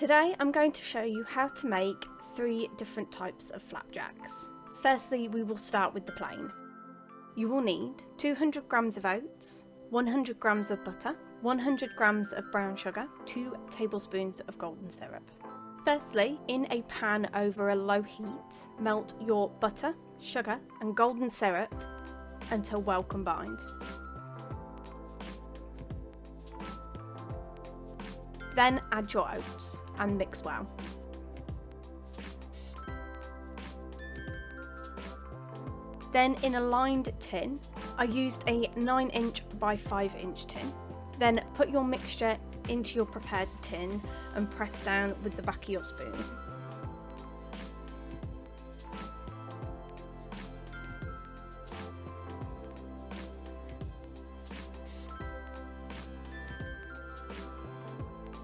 Today I'm going to show you how to make 3 different types of flapjacks. Firstly, we will start with the plain. You will need 200 grams of oats, 100 grams of butter, 100 grams of brown sugar, 2 tablespoons of golden syrup. Firstly, in a pan over a low heat, melt your butter, sugar and golden syrup until well combined. Then add your oats and mix well. Then in a lined tin, I used a 9-inch by 5-inch tin. Then put your mixture into your prepared tin and press down with the back of your spoon.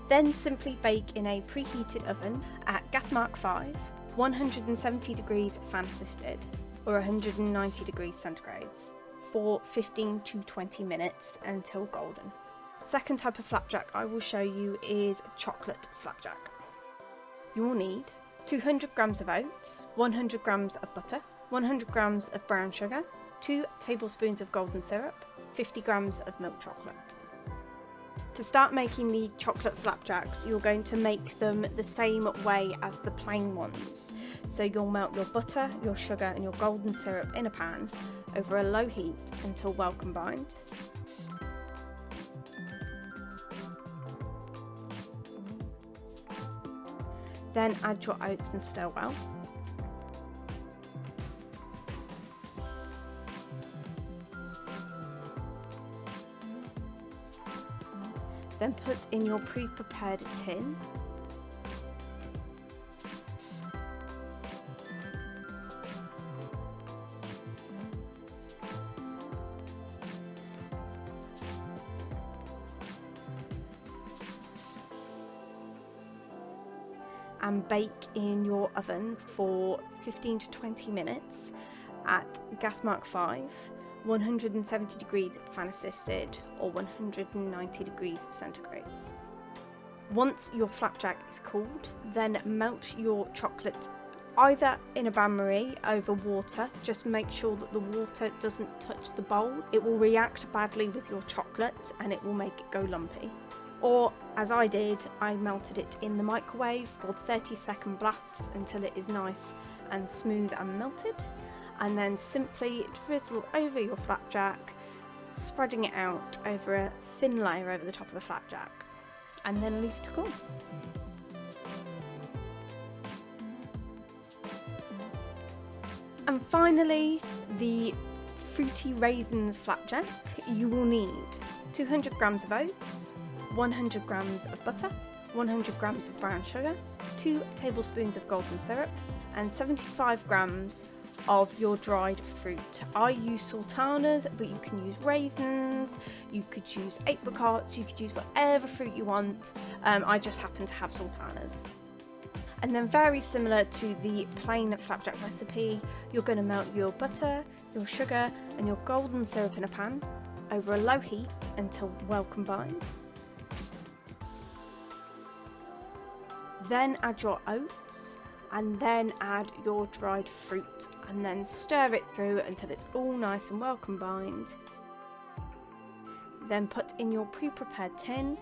Then simply bake in a preheated oven at gas mark 5, 170 degrees fan assisted or 190 degrees centigrades for 15 to 20 minutes until golden. The second type of flapjack I will show you is chocolate flapjack. You will need 200 grams of oats, 100 grams of butter, 100 grams of brown sugar, 2 tablespoons of golden syrup, 50 grams of milk chocolate. To start making the chocolate flapjacks, you're going to make them the same way as the plain ones. So you'll melt your butter, your sugar and your golden syrup in a pan over a low heat until well combined. Then add your oats and stir well. Then put in your pre-prepared tin. And bake in your oven for 15 to 20 minutes at gas mark 5, 170 degrees fan assisted or 190 degrees centigrades. Once your flapjack is cooled, then melt your chocolate either in a bain-marie over water. Just make sure that the water doesn't touch the bowl. It will react badly with your chocolate and it will make it go lumpy. Or, as I did, I melted it in the microwave for 30-second blasts until it is nice and smooth and melted. And then simply drizzle over your flapjack, spreading it out over a thin layer over the top of the flapjack, and then leave to cool. And finally, the fruity raisins flapjack. You will need 200 grams of oats, 100 grams of butter, 100 grams of brown sugar, 2 tablespoons of golden syrup, and 75 grams of your dried fruit. I use sultanas, but you can use raisins, you could use apricots, you could use whatever fruit you want. I just happen to have sultanas. And then, very similar to the plain flapjack recipe, you're going to melt your butter, your sugar and your golden syrup in a pan over a low heat until well combined. Then add your oats and then add your dried fruit and then stir it through until it's all nice and well combined. Then put in your pre-prepared tin.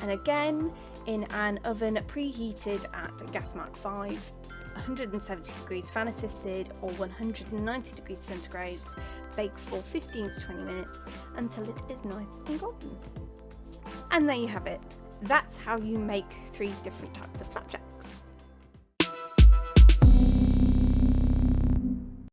And again in an oven preheated at gas mark 5, 170 degrees fan assisted or 190 degrees centigrades. Bake for 15 to 20 minutes until it is nice and golden. And there you have it. That's how you make 3 different types of flapjack.